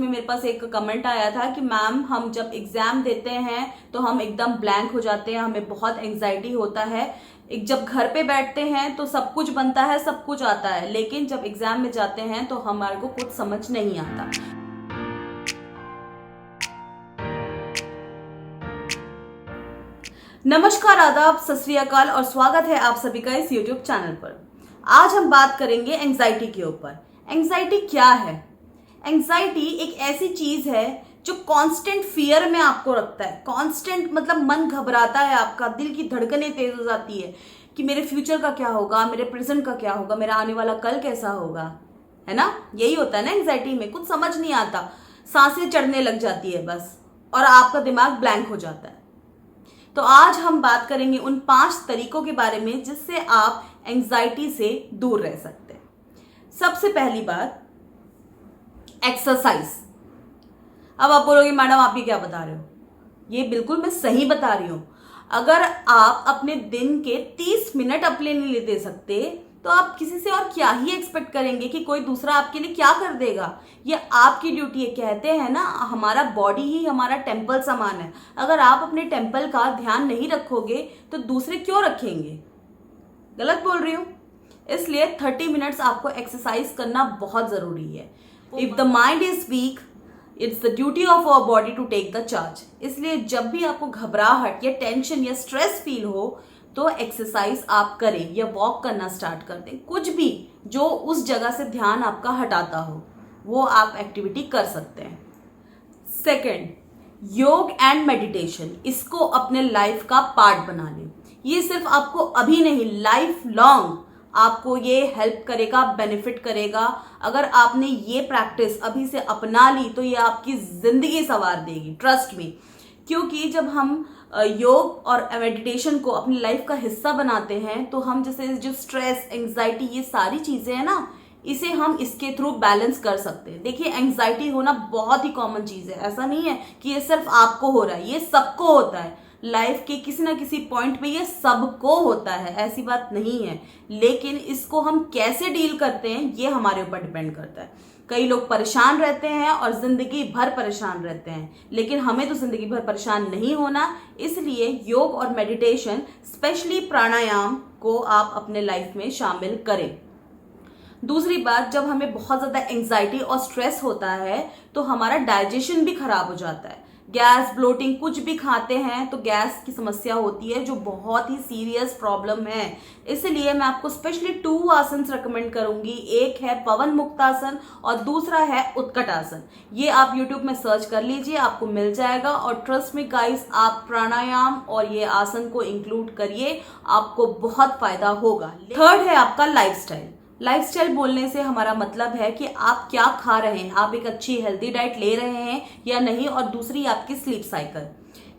में मेरे पास एक कमेंट आया था कि मैम हम जब एग्जाम देते हैं तो हम एकदम ब्लैंक हो जाते हैं, हमें बहुत एंजाइटी होता है। एक जब घर पे बैठते हैं तो सब कुछ बनता है, सब कुछ आता है, लेकिन जब एग्जाम में जाते हैं तो हमारे को कुछ समझ नहीं आता। नमस्कार, आदाब, सत श्री अकाल और स्वागत है आप सभी का इस YouTube चैनल पर। आज हम बात करेंगे एंजाइटी के ऊपर। एंजाइटी क्या है? एंजाइटी एक ऐसी चीज है जो कांस्टेंट फियर में आपको रखता है। कांस्टेंट मतलब मन घबराता है, आपका दिल की धड़कनें तेज हो जाती है कि मेरे फ्यूचर का क्या होगा, मेरे प्रेजेंट का क्या होगा, मेरा आने वाला कल कैसा होगा, है ना। यही होता है ना एंजाइटी में, कुछ समझ नहीं आता, सांसें चढ़ने लग जाती है बस, और आपका दिमाग ब्लैंक हो जाता है। तो आज हम बात करेंगे उन 5 तरीकों के बारे में जिससे आप एंजाइटी से दूर रह सकते हैं। सबसे पहली बात, एक्सरसाइज। अब आप बोलोगे मैडम आप ये क्या बता रहे हो? ये बिल्कुल मैं सही बता रही हूं। अगर आप अपने दिन के 30 मिनट अपने लिए दे सकते तो आप किसी से और क्या ही एक्सपेक्ट करेंगे कि कोई दूसरा आपके लिए क्या कर देगा। ये आपकी ड्यूटी है। कहते हैं ना, हमारा बॉडी ही हमारा टेम्पल समान है। अगर आप अपने टेम्पल का ध्यान नहीं रखोगे तो दूसरे क्यों रखेंगे? गलत बोल रही हूं? इसलिए 30 मिनट्स आपको एक्सरसाइज करना बहुत जरूरी है। If the mind is weak, it's the duty of our body to take the charge. इसलिए जब भी आपको घबराहट या टेंशन या स्ट्रेस फील हो तो एक्सरसाइज आप करें या वॉक करना स्टार्ट कर दें। कुछ भी जो उस जगह से ध्यान आपका हटाता हो वो आप एक्टिविटी कर सकते हैं। सेकेंड, योग एंड मेडिटेशन। इसको अपने लाइफ का पार्ट बना लें। ये सिर्फ आपको अभी नहीं, लाइफ लॉन्ग आपको ये हेल्प करेगा, बेनिफिट करेगा। अगर आपने ये प्रैक्टिस अभी से अपना ली तो ये आपकी जिंदगी संवार देगी, ट्रस्ट मी। क्योंकि जब हम योग और मेडिटेशन को अपनी लाइफ का हिस्सा बनाते हैं तो हम जैसे जो स्ट्रेस, एंजाइटी, ये सारी चीजें हैं ना, इसे हम इसके थ्रू बैलेंस कर सकते हैं। देखिए, एंजाइटी होना बहुत ही कॉमन चीज है। ऐसा नहीं है कि ये सिर्फ आपको हो रहा है, ये सबको होता है। लाइफ के किसी ना किसी पॉइंट पे ये सबको होता है, ऐसी बात नहीं है। लेकिन इसको हम कैसे डील करते हैं ये हमारे ऊपर डिपेंड करता है। कई लोग परेशान रहते हैं और जिंदगी भर परेशान रहते हैं, लेकिन हमें तो जिंदगी भर परेशान नहीं होना। इसलिए योग और मेडिटेशन, स्पेशली प्राणायाम को आप अपने लाइफ में शामिल करें। दूसरी बात, जब हमें बहुत ज्यादा एंजाइटी और स्ट्रेस होता है तो हमारा डाइजेशन भी खराब हो जाता है। गैस, ब्लोटिंग, कुछ भी खाते हैं तो गैस की समस्या होती है, जो बहुत ही सीरियस प्रॉब्लम है। इसलिए मैं आपको स्पेशली 2 आसन रिकमेंड करूंगी। एक है पवन मुक्तासन और दूसरा है उत्कट आसन। ये आप YouTube में सर्च कर लीजिए, आपको मिल जाएगा। और ट्रस्ट मी गाइस, आप प्राणायाम और ये आसन को इंक्लूड करिए, आपको बहुत फायदा होगा। थर्ड है आपका लाइफस्टाइल। लाइफस्टाइल बोलने से हमारा मतलब है कि आप क्या खा रहे हैं, आप एक अच्छी हेल्दी डाइट ले रहे हैं या नहीं। और दूसरी आपकी स्लीप साइकिल।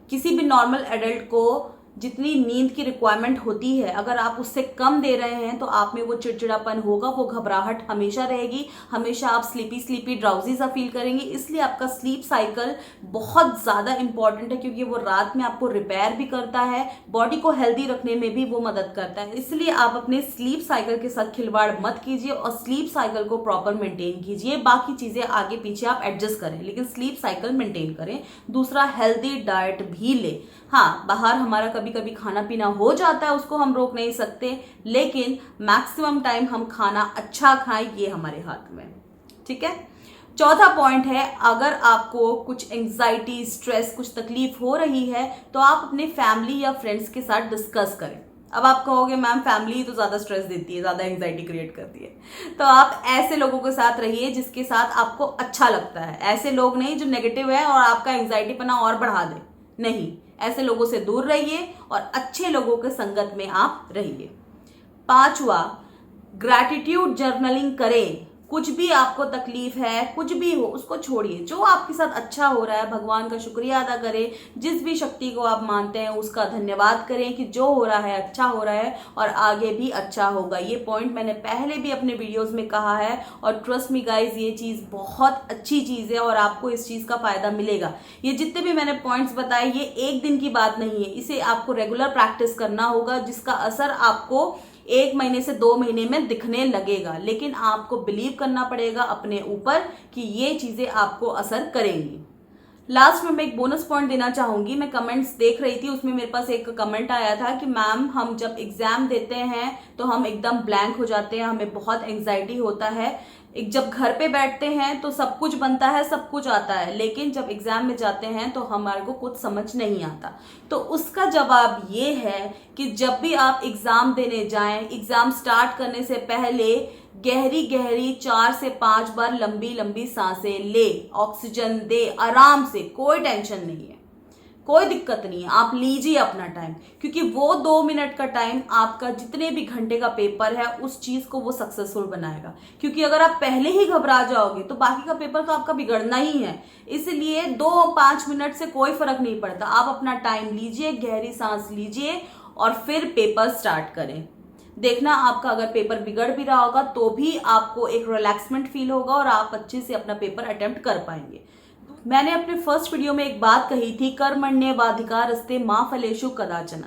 किसी भी नॉर्मल एडल्ट को जितनी नींद की रिक्वायरमेंट होती है, अगर आप उससे कम दे रहे हैं तो आप में वो चिड़चिड़ापन होगा, वो घबराहट हमेशा रहेगी, हमेशा आप स्लीपी ड्राउजी सा फील करेंगे। इसलिए आपका स्लीप साइकिल बहुत ज्यादा इंपॉर्टेंट है, क्योंकि वो रात में आपको रिपेयर भी करता है, बॉडी को हेल्दी रखने में भी वो मदद करता है। इसलिए आप अपने स्लीप साइकिल के साथ खिलवाड़ मत कीजिए और स्लीप साइकिल को प्रॉपर मेंटेन कीजिए। बाकी चीजें आगे पीछे आप एडजस्ट करें, लेकिन स्लीप साइकिल मेंटेन करें। दूसरा, हेल्दी डाइट भी ले। हाँ, बाहर हमारा कभी कभी खाना पीना हो जाता है, उसको हम रोक नहीं सकते, लेकिन मैक्सिमम टाइम हम खाना अच्छा खाएं, ये हमारे हाथ में। ठीक है। चौथा पॉइंट है, अगर आपको कुछ एंजाइटी, स्ट्रेस, कुछ तकलीफ हो रही है तो आप अपने फैमिली या फ्रेंड्स के साथ डिस्कस करें। अब आप कहोगे मैम फैमिली तो ज्यादा स्ट्रेस देती है, ज्यादा एंजाइटी क्रिएट करती है। तो आप ऐसे लोगों के साथ रहिए जिसके साथ आपको अच्छा लगता है। ऐसे लोग नहीं जो नेगेटिव है और आपका एंजाइटी पना और बढ़ा दे, नहीं। ऐसे लोगों से दूर रहिए और अच्छे लोगों के संगत में आप रहिए। 5वां, ग्रैटिट्यूड जर्नलिंग करें। कुछ भी आपको तकलीफ है, कुछ भी हो, उसको छोड़िए। जो आपके साथ अच्छा हो रहा है, भगवान का शुक्रिया अदा करें। जिस भी शक्ति को आप मानते हैं उसका धन्यवाद करें कि जो हो रहा है अच्छा हो रहा है और आगे भी अच्छा होगा। ये पॉइंट मैंने पहले भी अपने वीडियोस में कहा है और ट्रस्ट मी गाइज, ये चीज बहुत अच्छी चीज है और आपको इस चीज का फायदा मिलेगा। ये जितने भी मैंने पॉइंट्स बताए, ये एक दिन की बात नहीं है, इसे आपको रेगुलर प्रैक्टिस करना होगा, जिसका असर आपको 1 महीने से 2 महीने में दिखने लगेगा, लेकिन आपको बिलीव करना पड़ेगा अपने ऊपर कि ये चीजें आपको असर करेंगी। लास्ट में मैं एक बोनस पॉइंट देना चाहूंगी। मैं कमेंट्स देख रही थी, उसमें मेरे पास एक कमेंट आया था कि मैम हम जब एग्जाम देते हैं तो हम एकदम ब्लैंक हो जाते हैं, हमें बहुत एंग्जाइटी होता है। जब घर पे बैठते हैं तो सब कुछ बनता है, सब कुछ आता है, लेकिन जब एग्जाम में जाते हैं तो हमारे को कुछ समझ नहीं आता। तो उसका जवाब ये है कि जब भी आप एग्जाम देने जाएं, एग्जाम स्टार्ट करने से पहले गहरी गहरी 4 से 5 बार लंबी लंबी सांसें ले, ऑक्सीजन दे, आराम से, कोई टेंशन नहीं है, कोई दिक्कत नहीं है, आप लीजिए अपना टाइम, क्योंकि वो 2 मिनट का टाइम आपका जितने भी घंटे का पेपर है उस चीज को वो सक्सेसफुल बनाएगा। क्योंकि अगर आप पहले ही घबरा जाओगे तो बाकी का पेपर तो आपका बिगड़ना ही है। इसलिए 2-5 मिनट से कोई फर्क नहीं पड़ता, आप अपना टाइम लीजिए, गहरी सांस लीजिए और फिर पेपर स्टार्ट करें। देखना आपका अगर पेपर बिगड़ भी रहा होगा तो भी आपको एक रिलैक्समेंट फील होगा और आप अच्छे से अपना पेपर अटेम्प्ट कर पाएंगे। मैंने अपने फर्स्ट वीडियो में एक बात कही थी, कर्मण्येवाधिकारस्ते मा फलेषु कदाचन।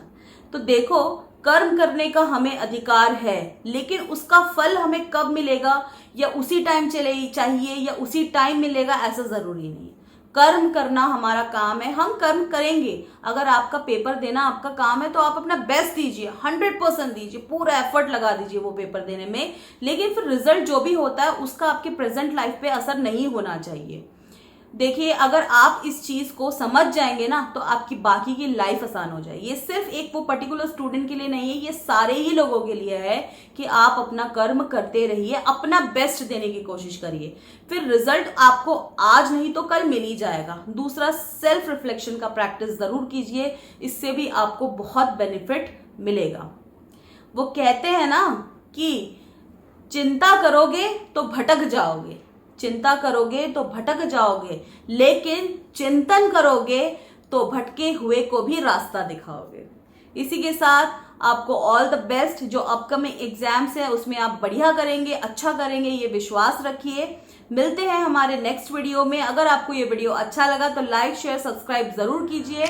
तो देखो, कर्म करने का हमें अधिकार है, लेकिन उसका फल हमें कब मिलेगा, या उसी टाइम चले चाहिए या उसी टाइम मिलेगा, ऐसा जरूरी नहीं। कर्म करना हमारा काम है, हम कर्म करेंगे। अगर आपका पेपर देना आपका काम है तो आप अपना बेस्ट दीजिए, 100% दीजिए, पूरा एफर्ट लगा दीजिए वो पेपर देने में। लेकिन फिर रिजल्ट जो भी होता है उसका आपके प्रेजेंट लाइफ पे असर नहीं होना चाहिए। देखिए, अगर आप इस चीज को समझ जाएंगे ना तो आपकी बाकी की लाइफ आसान हो जाएगी। ये सिर्फ एक वो पर्टिकुलर स्टूडेंट के लिए नहीं है, ये सारे ही लोगों के लिए है कि आप अपना कर्म करते रहिए, अपना बेस्ट देने की कोशिश करिए, फिर रिजल्ट आपको आज नहीं तो कल मिल ही जाएगा। दूसरा, सेल्फ रिफ्लेक्शन का प्रैक्टिस जरूर कीजिए, इससे भी आपको बहुत बेनिफिट मिलेगा। वो कहते हैं ना कि चिंता करोगे तो भटक जाओगे, चिंता करोगे तो भटक जाओगे, लेकिन चिंतन करोगे तो भटके हुए को भी रास्ता दिखाओगे। इसी के साथ आपको ऑल द बेस्ट। जो अपकमिंग एग्जाम्स है उसमें आप बढ़िया करेंगे, अच्छा करेंगे, ये विश्वास रखिए। मिलते हैं हमारे नेक्स्ट वीडियो में। अगर आपको ये वीडियो अच्छा लगा तो लाइक, शेयर, सब्सक्राइब जरूर कीजिए